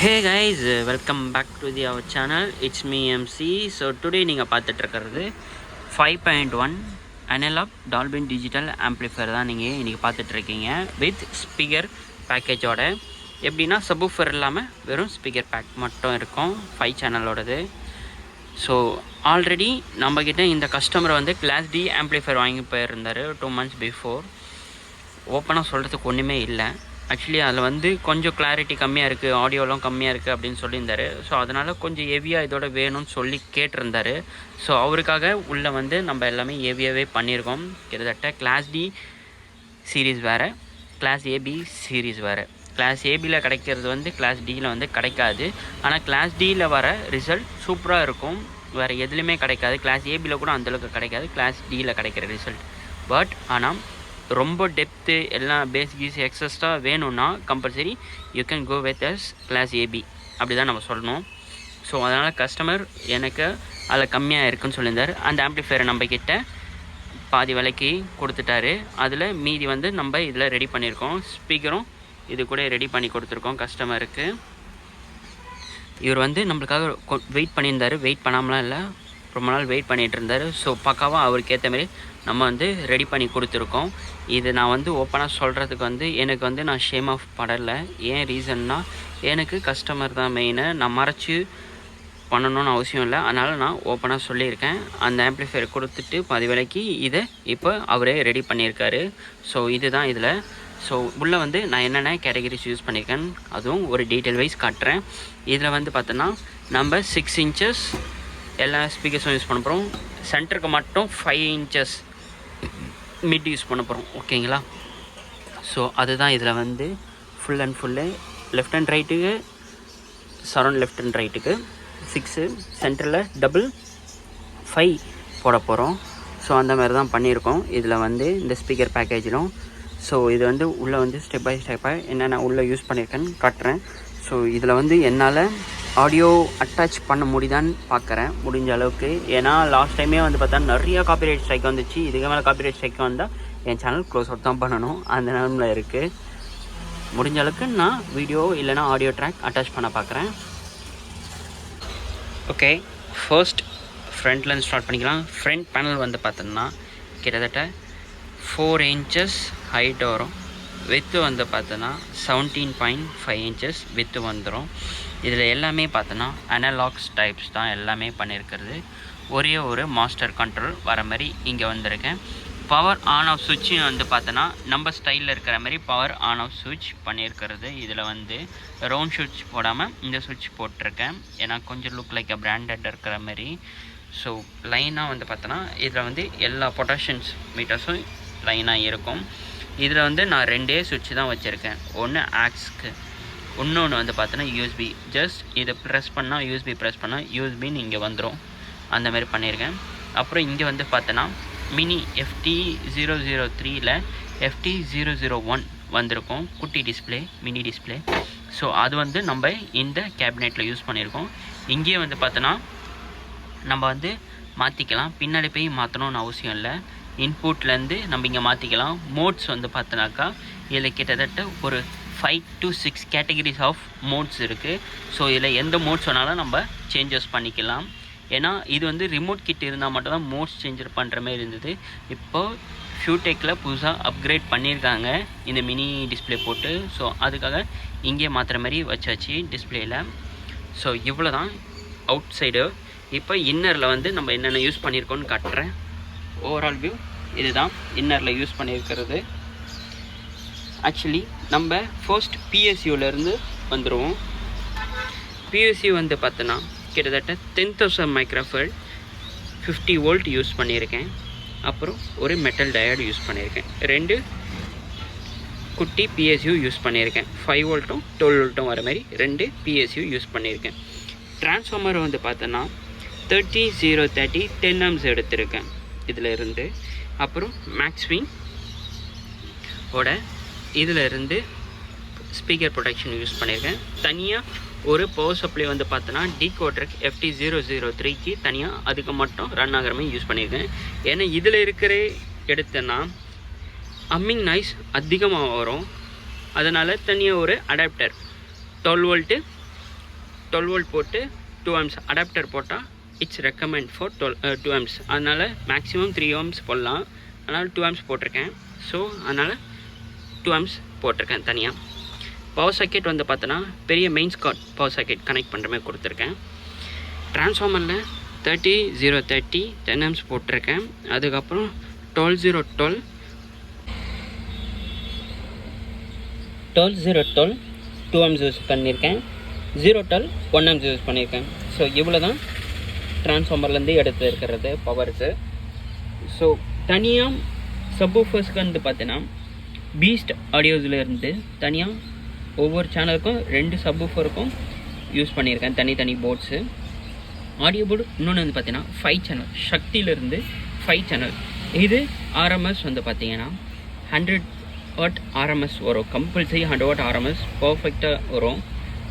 Hey guys, welcome back to our channel. It's me MC. So today நீங்கள் பார்த்துட்டு இருக்கிறது 5.1 analogue dolphin digital amplifier தான் நீங்கள் இன்றைக்கி பார்த்துட்ருக்கீங்க வித் ஸ்பீக்கர் பேக்கேஜோட. எப்படின்னா சப்வூஃபர் இல்லாமல் வெறும் ஸ்பீக்கர் பேக் மட்டும் இருக்கும் 5 சேனலோடது. ஸோ ஆல்ரெடி நம்மக்கிட்ட இந்த கஸ்டமர் வந்து கிளாஸ் டி ஆம்ப்ளிஃபையர் வாங்கி போயிருந்தார் 2 months பிஃபோர். ஓப்பனாக சொல்கிறதுக்கு ஒன்றுமே இல்லை. ஆக்சுவலி அதில் வந்து கொஞ்சம் கிளாரிட்டி கம்மியாக இருக்குது, ஆடியோலாம் கம்மியாக இருக்குது அப்படின்னு சொல்லியிருந்தார். ஸோ அதனால் கொஞ்சம் ஹெவியாக இதோட வேணும்னு சொல்லி கேட்டிருந்தார். ஸோ அவருக்காக உள்ளே வந்து நம்ம எல்லாமே ஹெவியாகவே பண்ணியிருக்கோம். கிட்டத்தட்ட கிளாஸ் டி சீரீஸ் வேறு, கிளாஸ் ஏபி சீரீஸ் வேறு. கிளாஸ் ஏபியில் கிடைக்கிறது வந்து கிளாஸ் டியில் வந்து கிடைக்காது. ஆனால் கிளாஸ் டியில் வர ரிசல்ட் சூப்பராக இருக்கும், வேறு எதுலேயுமே கிடைக்காது. கிளாஸ் ஏபியில் கூட அந்தளவுக்கு கிடைக்காது, கிளாஸ் டியில் கிடைக்கிற ரிசல்ட். பட் ஆனால் ரொம்ப டெப்த்து எல்லாம் பேசிக்ஸ் எக்ஸஸ்ட்டாக வேணும்னா compulsory you can go with us class AB, அப்படி தான் நம்ம சொல்லணும். ஸோ அதனால் கஸ்டமர் எனக்கு அதில் கம்மியாக இருக்குன்னு சொல்லியிருந்தார். அந்த ஆம்ப்ளிஃபையரை நம்மக்கிட்ட பாதி விலைக்கு கொடுத்துட்டாரு. அதில் மீதி வந்து நம்ம இதில் ரெடி பண்ணியிருக்கோம். ஸ்பீக்கரும் இது கூட ரெடி பண்ணி கொடுத்துருக்கோம் கஸ்டமருக்கு. இவர் வந்து நம்மளுக்காக வெயிட் பண்ணியிருந்தார். வெயிட் பண்ணாமலாம் இல்லை, ரொம்ப நாள் வெயிட் பண்ணிகிட்டு இருந்தார். ஸோ பக்காவாக அவருக்கு ஏற்ற மாதிரி நம்ம வந்து ரெடி பண்ணி கொடுத்துருக்கோம். இது நான் வந்து ஓப்பனாக சொல்கிறதுக்கு வந்து எனக்கு வந்து நான் ஷேம் ஆஃப் படலை. ஏன் ரீசன்னா, எனக்கு கஸ்டமர் தான் மெயினு. நான் மறைச்சி பண்ணணும்னு அவசியம் இல்லை. அதனால் நான் ஓப்பனாக சொல்லியிருக்கேன். அந்த ஆம்ப்ளிஃபையர் கொடுத்துட்டு பாதி விலைக்கு இதை இப்போ அவரே ரெடி பண்ணியிருக்காரு. ஸோ இதுதான் இதில். ஸோ உள்ளே வந்து நான் என்னென்ன கேட்டகரிஸ் யூஸ் பண்ணியிருக்கேன் அதுவும் ஒரு டீட்டெயில் வைஸ் காட்டுறேன். இதில் வந்து பார்த்தோன்னா நம்ம 6 inches எல்லா ஸ்பீக்கர்ஸும் யூஸ் பண்ண போகிறோம். சென்டருக்கு மட்டும் 5 inches மிட் யூஸ் பண்ண போகிறோம், ஓகேங்களா? ஸோ அதுதான் இதில் வந்து full and full. Left and ரைட்டுக்கு சரௌண்ட் லெஃப்ட் அண்ட் ரைட்டுக்கு 6, சென்டரில் டபுள் 5 போட போகிறோம். ஸோ அந்த மாதிரி தான் பண்ணியிருக்கோம் இதில் வந்து இந்த ஸ்பீக்கர் பேக்கேஜிலும். ஸோ இது வந்து உள்ளே வந்து ஸ்டெப் பை ஸ்டெப்பாக என்னென்ன உள்ளே யூஸ் பண்ணியிருக்கேன்னு காட்டுறேன். ஸோ இதில் வந்து என்னால் ஆடியோ அட்டாச் பண்ண முடியுதான்னு பார்க்குறேன் முடிஞ்ச அளவுக்கு. ஏன்னா லாஸ்ட் டைமே வந்து பார்த்தா நிறையா காப்பிரைட் ஸ்ட்ரைக் வந்துச்சு. இதுக்கு மேலே காப்பிரைட் ஸ்ட்ரைக் வந்தால் என் சேனல் க்ளோஸ் அவுட் தான் பண்ணணும், அந்த நிலமில் இருக்குது. முடிஞ்ச அளவுக்கு நான் வீடியோ இல்லைனா ஆடியோ ட்ராக் அட்டாச் பண்ண பார்க்குறேன். ஓகே, ஃபர்ஸ்ட் ஃப்ரண்ட்லேருந்து ஸ்டார்ட் பண்ணிக்கலாம். ஃப்ரண்ட் பேனல் வந்து பார்த்தோம்னா கிட்டத்தட்ட 4 inches ஹைட் வரும். வித்து வந்து பார்த்தோன்னா 17.5 inches வித்து வந்துடும். இதில் எல்லாமே பார்த்தோன்னா அனலாக்ஸ் டைப்ஸ் தான் எல்லாமே பண்ணியிருக்கிறது. ஒரே ஒரு மாஸ்டர் கண்ட்ரோல் வர மாதிரி இங்கே வந்திருக்கேன். பவர் ஆன் ஆஃப் சுவிட்சும் வந்து பார்த்தோன்னா நம்ம ஸ்டைலில் இருக்கிற மாதிரி பவர் ஆன் ஆஃப் சுவிட்ச் பண்ணியிருக்கிறது. இதில் வந்து ரவுண்ட் சுவிட்ச் போடாமல் இந்த சுவிட்ச் போட்டிருக்கேன், ஏன்னா கொஞ்சம் லுக் லைக் அ பிராண்டட் இருக்கிற மாதிரி. ஸோ லைனாக வந்து பார்த்தோன்னா இதில் வந்து எல்லா பொட்டாஷியன்ஸ் மீட்டர்ஸும் லைனாக இருக்கும். இதில் வந்து நான் 2 சுவிட்ச் தான் வச்சுருக்கேன். ஒன்று ஆக்ஸ்க்கு, இன்னொன்று வந்து பார்த்தோன்னா யூஎஸ்பி. ஜஸ்ட் இதை ப்ரெஸ் பண்ணால் யூஎஸ்பி ப்ரெஸ் பண்ணால் யூஎஸ்பின்னு இங்கே வந்துடும், அந்த மாதிரி பண்ணியிருக்கேன். அப்புறம் இங்கே வந்து பார்த்தோன்னா மினி FT003ல் FT001 வந்திருக்கும், குட்டி டிஸ்பிளே, மினி டிஸ்பிளே. ஸோ அது வந்து நம்ம இந்த கேபினெட்டில் யூஸ் பண்ணியிருக்கோம். இங்கேயே வந்து பார்த்தோன்னா நம்ம வந்து மாற்றிக்கலாம், பின்னாடி போய் மாற்றணும்னு அவசியம் இல்லை. இன்புட்லேருந்து நம்ம இங்கே மாற்றிக்கலாம். மோட்ஸ் வந்து பார்த்தோன்னாக்கா இதில் கிட்டத்தட்ட ஒரு 5 to 6 கேட்டகரிஸ் ஆஃப் மோட்ஸ் இருக்குது. ஸோ இதில் எந்த மோட்ஸ் வேணாலும் நம்ம சேஞ்சஸ் பண்ணிக்கலாம். ஏன்னா இது வந்து ரிமோட் கிட் இருந்தால் மட்டும் தான் மோட்ஸ் சேஞ்சர் பண்ணுற மாதிரி இருந்தது. இப்போது ஃபியூடெக்கில் புதுசாக அப்கிரேட் பண்ணியிருக்காங்க இந்த மினி டிஸ்பிளே போட்டு. ஸோ அதுக்காக இங்கே மாற்றுற மாதிரி வச்சாச்சு டிஸ்பிளேயில். ஸோ இவ்வளோ தான் அவுட் சைடு. இப்போ இன்னரில் வந்து நம்ம என்னென்ன யூஸ் பண்ணியிருக்கோன்னு காட்டுறேன். ஓவரால் வியூ இதுதான் இன்னரில் யூஸ் பண்ணியிருக்கிறது. ஆக்சுவலி நம்ம ஃபர்ஸ்ட் பிஎஸ்யூலேருந்து வந்துடுவோம். பிஎஸ்யூ வந்து பார்த்தோன்னா கிட்டத்தட்ட 10,000 மைக்ரோஃபேரட் 50 volt யூஸ் பண்ணியிருக்கேன். அப்புறம் ஒரு மெட்டல் டயோடு யூஸ் பண்ணியிருக்கேன். 2 குட்டி பிஎஸ்யூ யூஸ் பண்ணியிருக்கேன். 5 volட்டும் 12 volட்டும் வர மாதிரி 2 பிஎஸ்யூ யூஸ் பண்ணியிருக்கேன். ட்ரான்ஸ்ஃபார்மர் வந்து பார்த்தோன்னா 30030 10 amps எடுத்திருக்கேன் இதில் இருந்து. அப்புறம் மேக்ஸ்வின் ஓட இதில் இருந்து ஸ்பீக்கர் ப்ரொடெக்ஷன் யூஸ் பண்ணியிருக்கேன். தனியாக ஒரு பவர் சப்ளை வந்து பார்த்தோன்னா டிகோடருக்கு FT003க்கு தனியாக அதுக்கு மட்டும் ரன் ஆகிற மாதிரி யூஸ் பண்ணியிருக்கேன். ஏன்னா இதில் இருக்கிற எடுத்தேன்னா அம்மிங் நாய்ஸ் அதிகமாக வரும். அதனால் தனியாக ஒரு அடாப்டர் 12 volt 12 வோல்ட் போட்டு 2 amps அடாப்டர் போட்டால் இட்ஸ் ரெக்கமெண்ட் ஃபார் 2 amps. அதனால் மேக்ஸிமம் 3 amps போடலாம். அதனால் 2 amps போட்டிருக்கேன். ஸோ அதனால் 2 amps போட்டிருக்கேன் தனியாக. பவர் சாக்கெட் வந்து பார்த்தோன்னா பெரிய mains card power socket connect பண்ணுற மாதிரி கொடுத்துருக்கேன். ட்ரான்ஸ்ஃபார்மரில் 30-030 10 amps போட்டிருக்கேன். அதுக்கப்புறம் 12-012 2 amps யூஸ் பண்ணியிருக்கேன். 012 1 amps யூஸ் பண்ணியிருக்கேன். ஸோ இவ்வளோ தான் ட்ரான்ஸ்ஃபார்மர்லேருந்து எடுத்து இருக்கிறது பவருக்கு. ஸோ தனியாக சப்வூஃபர்ஸ்க்கு வந்து பார்த்தீங்கன்னா பீஸ்ட் ஆடியோஸ்லேருந்து தனியாக ஒவ்வொரு சேனலுக்கும் 2 சப்வூஃபருக்கும் யூஸ் பண்ணியிருக்கேன் தனி போர்ட்ஸு. ஆடியோ போர்டு இன்னொன்று வந்து பார்த்தீங்கன்னா 5 சேனல் சக்தியிலேருந்து 5 சேனல். இது ஆர்எம்எஸ் வந்து பார்த்தீங்கன்னா 100 வாட் ஆர்எம்எஸ் வரும். கம்பல்சரி 100 வாட் ஆர்எம்எஸ் பர்ஃபெக்டாக வரும்.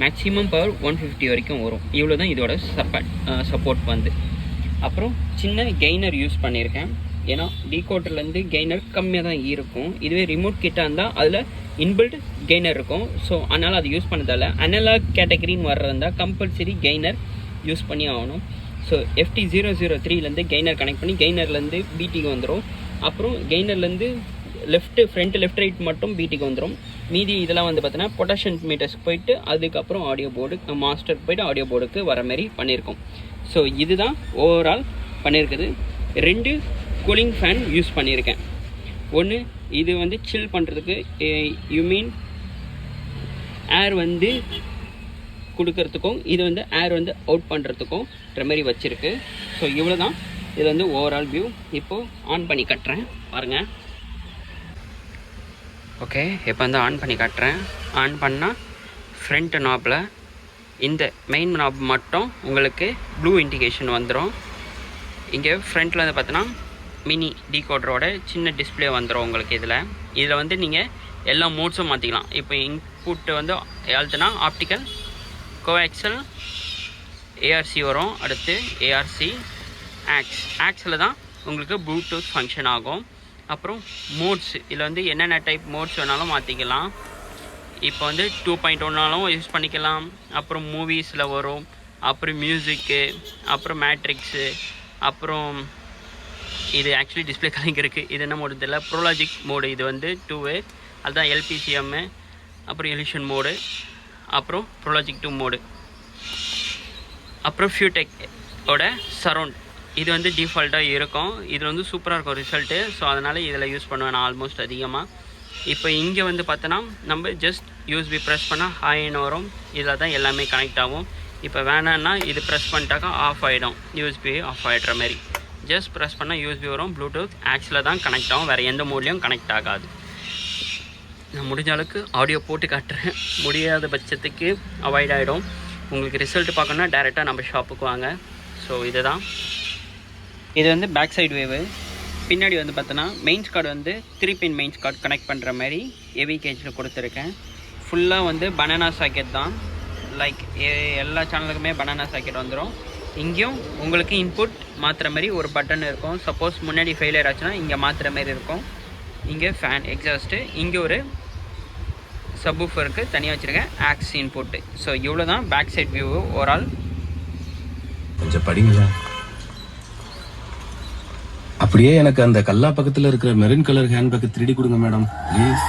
மேக்ஸிமம் பவர் 150 வரைக்கும் வரும். இவ்வளோ தான் இதோட சப்போர்ட் வந்து. அப்புறம் சின்ன கெய்னர் யூஸ் பண்ணியிருக்கேன். ஏன்னா டீகோடர்லேருந்து கெய்னர் கம்மியாக தான் இருக்கும். இதுவே ரிமோட் கிட்ட இருந்தால் அதில் இன்பில்ட் கெய்னர் இருக்கும். ஸோ அதனால் அது யூஸ் பண்ணதால் அனலாக் கேட்டகரின்னு வர்றதா கம்பல்சரி கெய்னர் யூஸ் பண்ணி ஆகணும். ஸோ FT003லேருந்து கெய்னர் கனெக்ட் பண்ணி கெய்னர்லேருந்து பிடிக்கு வந்துடும். அப்புறம் கெய்னர்லேருந்து ஃப்ரண்ட் லெஃப்ட் ரைட் மட்டும் பிடிக்கு வந்துடும். மீதி இதெல்லாம் வந்து பார்த்தீங்கன்னா பொட்டாஷியம் மீட்டர்ஸ்க்கு போயிட்டு அதுக்கப்புறம் ஆடியோ போர்டு மாஸ்டருக்கு போய்ட்டு ஆடியோ போர்டுக்கு வர மாதிரி பண்ணியிருக்கோம். ஸோ இதுதான் ஓவரால் பண்ணியிருக்குது. 2 கூலிங் ஃபேன் யூஸ் பண்ணியிருக்கேன். ஒன்று இது வந்து சில் பண்ணுறதுக்கு ஏர் வந்து கொடுக்கறதுக்கும் இது வந்து ஏர் வந்து அவுட் பண்ணுறதுக்கும் மாதிரி வச்சுருக்கு. ஸோ இவ்வளோ தான் இது வந்து ஓவரால் வியூ. இப்போது ஆன் பண்ணி கட்டுறேன் பாருங்கள். ஓகே, இப்போ வந்து ஆன் பண்ணி காட்டுறேன். ஆன் பண்ணால் ஃப்ரண்ட் நாப்பில் இந்த மெயின் நாப் மட்டும் உங்களுக்கு ப்ளூ இண்டிகேஷன் வந்துடும். இங்கே ஃப்ரண்ட்டில் வந்து பார்த்தோன்னா மினி டீகோடரோட சின்ன டிஸ்பிளே வந்துடும் உங்களுக்கு. இதில் வந்து நீங்கள் எல்லா மோட்ஸும் மாற்றிக்கலாம். இப்போ இன்புட்டு வந்து அழுத்தினா ஆப்டிக்கல், கோஆக்சல், ஏஆர்சி வரும். அடுத்து ஏஆர்சி, ஆக்ஸில் தான் உங்களுக்கு ப்ளூடூத் ஃபங்க்ஷன் ஆகும். அப்புறம் மோட்ஸ் இதில் வந்து என்னென்ன டைப் மோட்ஸ் வேணாலும் மாற்றிக்கலாம். இப்போ வந்து 2.1னாலும் யூஸ் பண்ணிக்கலாம். அப்புறம் மூவிஸில் வரும். அப்புறம் மியூசிக்கு, அப்புறம் மேட்ரிக்ஸு, அப்புறம் இது ஆக்சுவலி டிஸ்பிளே கலிங் இருக்குது. இது என்ன மோடு தெரியல. ப்ரோலாஜிக் மோடு இது வந்து 2 அதுதான் LPCM. அப்புறம் எலிஷன் மோடு, அப்புறம் ப்ரோலாஜிக் 2 மோடு, அப்புறம் ஃபியூடெக்கோட சரௌண்ட் இது வந்து டிஃபால்ட்டாக இருக்கும். இது வந்து சூப்பராக இருக்கும் ரிசல்ட்டு. ஸோ அதனால் இதில் யூஸ் பண்ணுவேன் நான் ஆல்மோஸ்ட் அதிகமாக. இப்போ இங்கே வந்து பார்த்தோன்னா நம்ம ஜஸ்ட் யூஎஸ்பி ப்ரெஸ் பண்ணால் ஹாய்னு வரும். இதில் தான் எல்லாமே கனெக்ட் ஆகும். இப்போ வேணான்னா இது ப்ரெஸ் பண்ணிட்டாக்கா ஆஃப் ஆகிடும். யூஎஸ்பி ஆஃப் ஆகிடுற மாதிரி ஜஸ்ட் ப்ரெஸ் பண்ணால் யூஎஸ்பி வரும். ப்ளூடூத் ஆக்ஸில் தான் கனெக்ட் ஆகும். வேறு எந்த மோட்லேயும் கனெக்ட் ஆகாது. நான் முடிஞ்ச அளவுக்கு ஆடியோ போட்டு காட்டுறேன். முடியாத பட்சத்துக்கு அவாய்ட் ஆகிடும். உங்களுக்கு ரிசல்ட் பார்க்கணுன்னா டேரெக்டாக நம்ம ஷாப்புக்கு வாங்க. ஸோ இதுதான் இது வந்து பேக் சைடு வேவு. பின்னாடி வந்து பார்த்தோன்னா மெயின்ஸ் கார்டு வந்து 3 பின் மெயின்ஸ் கார்டு கனெக்ட் பண்ணுற மாதிரி ஹெவி கேஜில் கொடுத்துருக்கேன். ஃபுல்லாக வந்து பனானா சாக்கெட் தான். லைக் எல்லா சேனலுக்குமே பனானா சாக்கெட் வந்துடும். இங்கேயும் உங்களுக்கு இன்புட் மாற்றுற மாதிரி ஒரு பட்டன் இருக்கும். சப்போஸ் முன்னாடி ஃபெயிலியர் ஆச்சுன்னா இங்கே மாற்றுற மாதிரி இருக்கும். இங்கே ஃபேன் எக்ஸாஸ்ட்டு, இங்கே ஒரு சப்வூஃபருக்கு தனியாக வச்சுருக்கேன் ஆக்ஸ் இன்புட்டு. ஸோ இவ்வளோ தான் பேக் சைட் வியூ ஓவரால். கொஞ்சம் படிங்களா. அப்படியே எனக்கு அந்த கல்லா பக்கத்துல இருக்கிற maroon colour hand bag 3D கொடுங்க மேடம் ப்ளீஸ்.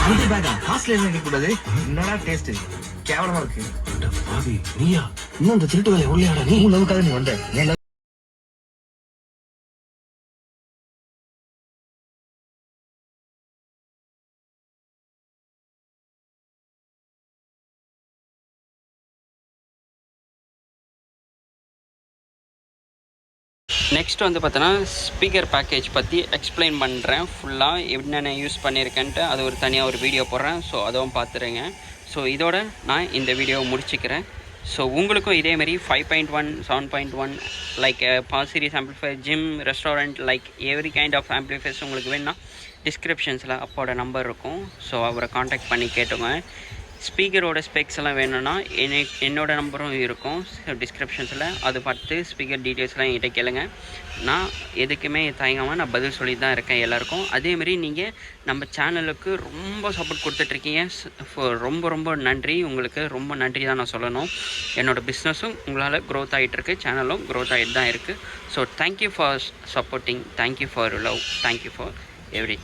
அந்த பேக்கா காஸ்ட்லியா இருக்க கூடாது. என்னடா டேஸ்ட் கேவலமா இருக்கு. பாவி நீயா இன்னும் அந்த திருட்டு வேலை உள்ளியாடா நீ? லவ்க்காக நீ வந்த நெக்ஸ்ட் வந்து பார்த்தோன்னா ஸ்பீக்கர் பேக்கேஜ் பற்றி எக்ஸ்பிளைன் பண்ணுறேன். ஃபுல்லாக என்னென்ன யூஸ் பண்ணியிருக்கேன்ட்டு அது ஒரு தனியாக ஒரு வீடியோ போடுறேன். ஸோ அதுவும் பார்த்துருங்க. ஸோ இதோட நான் இந்த வீடியோவை முடிச்சுக்கிறேன். ஸோ உங்களுக்கும் இதேமாரி 5.1, 7.1 like bass series amplifier, gym, restaurant like every kind of amplifiers உங்களுக்கு வேணும்னா டிஸ்கிரிப்ஷன்ஸில் அப்போட நம்பர் இருக்கும். ஸோ அவரை காண்டாக்ட் பண்ணி கேட்டுங்க. ஸ்பீக்கரோட ஸ்பெக்ஸ் எல்லாம் வேணும்னா என்னோட நம்பரும் இருக்கும் டிஸ்கிரிப்ஷன்ஸில். அது பார்த்து ஸ்பீக்கர் டீட்டெயில்ஸ்லாம் என்கிட்ட கேளுங்க. நான் எதுக்குமே தயங்காமல் நான் பதில் சொல்லி தான் இருக்கேன் எல்லாேருக்கும். அதேமாரி நீங்கள் நம்ம சேனலுக்கு ரொம்ப சப்போர்ட் கொடுத்துட்ருக்கீங்க. ரொம்ப ரொம்ப நன்றி உங்களுக்கு. ரொம்ப நன்றி தான் நான் சொல்லணும். என்னோடய பிஸ்னஸும் உங்களால் க்ரோத் ஆகிட்டுருக்கு, சேனலும் க்ரோத் ஆகிட்டு தான் இருக்குது. So thank you for supporting, thank you for love, thank you for every thing.